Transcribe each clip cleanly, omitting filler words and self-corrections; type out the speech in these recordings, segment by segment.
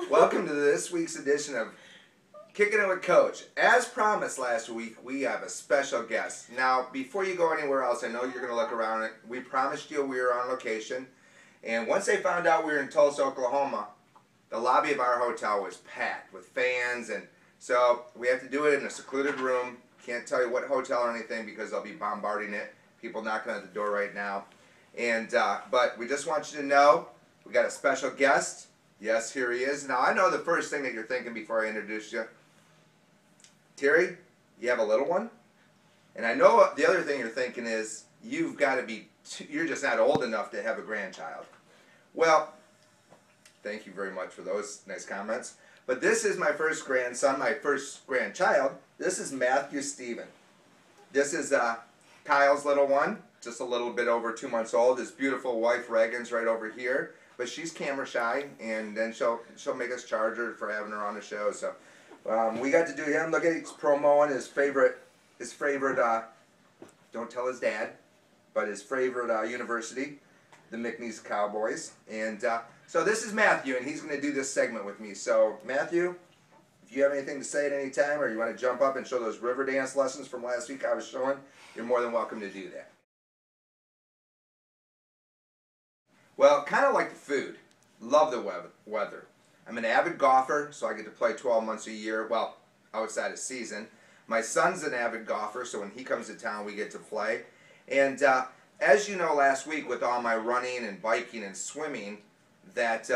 Welcome to this week's edition of Kicking It with Coach. As promised last week, we have a special guest. Now, before you go anywhere else, I know you're going to look around it. We promised you we were on location. And once they found out we were in Tulsa, Oklahoma, the lobby of our hotel was packed with fans. And so we have to do it in a secluded room. Can't tell you what hotel or anything because they'll be bombarding it. People knocking at the door right now. And but we just want you to know we got a special guest. Yes, here he is. Now, I know the first thing that you're thinking before I introduce you. Terry, you have a little one? And I know the other thing you're thinking is you've got to be, you're just not old enough to have a grandchild. Well, thank you very much for those nice comments. But this is my first grandson, my first grandchild. This is Matthew Stephen. This is Kyle's little one, just a little bit over 2 months old. His beautiful wife, Reagan's right over here. But she's camera shy, and then she'll make us charge her for having her on the show. So we got to do him. Look at his promo and his favorite. Don't tell his dad, but his favorite university, the McNeese Cowboys. And so this is Matthew, and he's going to do this segment with me. So Matthew, if you have anything to say at any time, or you want to jump up and show those river dance lessons from last week I was showing, you're more than welcome to do that. Well, kind of like the food. Love the weather. I'm an avid golfer, so I get to play 12 months a year, well, outside of season. My son's an avid golfer, so when he comes to town, we get to play. And as you know, last week with all my running and biking and swimming, that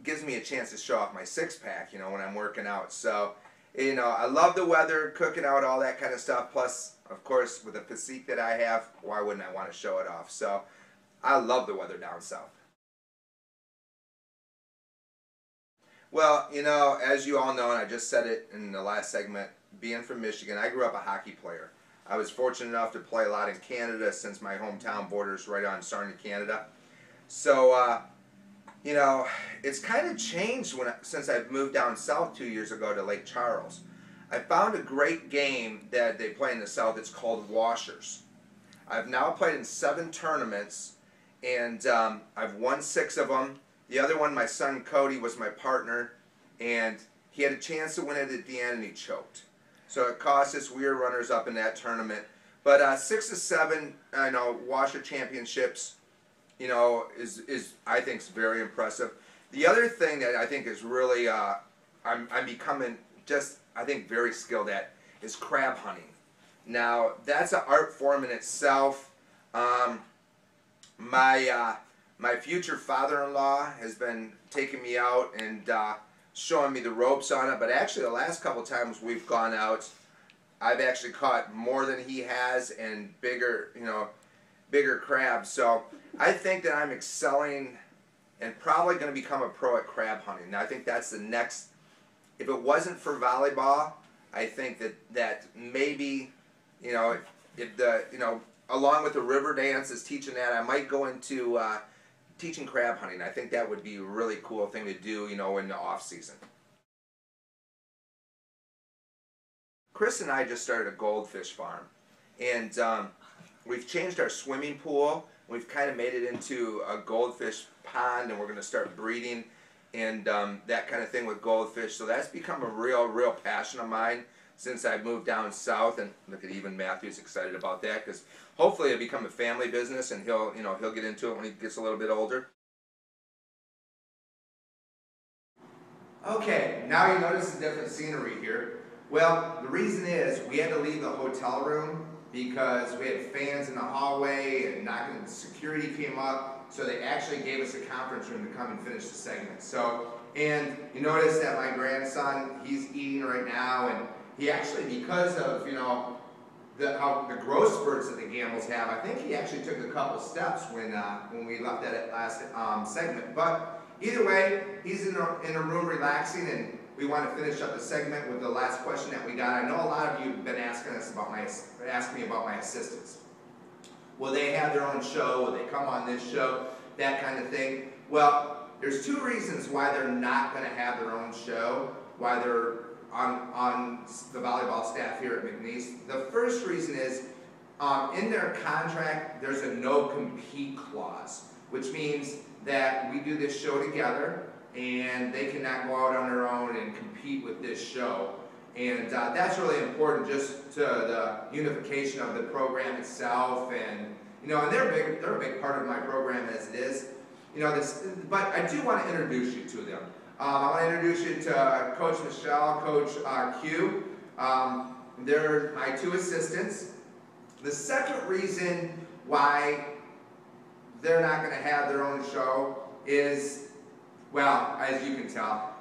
gives me a chance to show off my six-pack, you know, when I'm working out. So, you know, I love the weather, cooking out, all that kind of stuff. Plus, of course, with the physique that I have, why wouldn't I want to show it off? So, I love the weather down south. Well, you know, as you all know, and I just said it in the last segment, being from Michigan, I grew up a hockey player. I was fortunate enough to play a lot in Canada since my hometown borders right on Sarnia, Canada. So, you know, it's kind of changed since I've moved down south 2 years ago to Lake Charles. I found a great game that they play in the south. It's called washers. I've now played in 7 tournaments. And I've won 6 of them. The other one, my son Cody, was my partner, and he had a chance to win it at the end, and he choked. So it cost us. We were runners-up in that tournament. But 6 to 7, I know, washer championships, you know, is I think is very impressive. The other thing that I think is really I'm becoming just I think very skilled at is crab hunting. Now that's an art form in itself. My future father-in-law has been taking me out and showing me the ropes on it, but actually the last couple times we've gone out, I've actually caught more than he has and bigger, you know, bigger crabs. So I think that I'm excelling and probably going to become a pro at crab hunting. Now I think that's the next, if it wasn't for volleyball, I think that maybe, you know, if the, you know, along with the river dances, teaching that, I might go into teaching crab hunting. I think that would be a really cool thing to do, you know, in the off season. Chris and I just started a goldfish farm, and we've changed our swimming pool. We've kind of made it into a goldfish pond, and we're going to start breeding and that kind of thing with goldfish. So that's become a real passion of mine since I moved down south. And look at even Matthew's excited about that because hopefully it'll become a family business, and he'll get into it when he gets a little bit older. Okay, now you notice the different scenery here. Well, the reason is we had to leave the hotel room because we had fans in the hallway and security came up, so they actually gave us a conference room to come and finish the segment. So, and you notice that my grandson, he's eating right now, and he actually, because of, you know, the growth spurts that the Gambles have, I think he actually took a couple steps when we left that last segment. But either way, he's in a room relaxing, and we want to finish up the segment with the last question that we got. I know a lot of you have been asking me about my assistants. Will they have their own show? Will they come on this show? That kind of thing. Well, there's 2 reasons why they're not going to have their own show, why they're on the volleyball staff here at McNeese. The first reason is in their contract there's a no compete clause, which means that we do this show together and they cannot go out on their own and compete with this show. And that's really important, just to the unification of the program itself, and and they're a big part of my program as it is. But I do want to introduce you to them. I want to introduce you to Coach Michelle, Coach Q. They're my two assistants. The second reason why they're not going to have their own show is, well, as you can tell,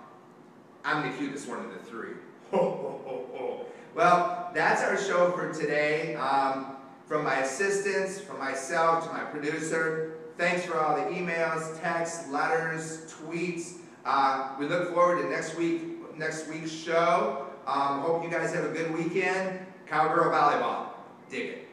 I'm the cutest one of the three. Well, that's our show for today. From my assistants, from myself to my producer, thanks for all the emails, texts, letters, tweets. We look forward to next week's show. Hope you guys have a good weekend. Cowgirl volleyball. Dig it.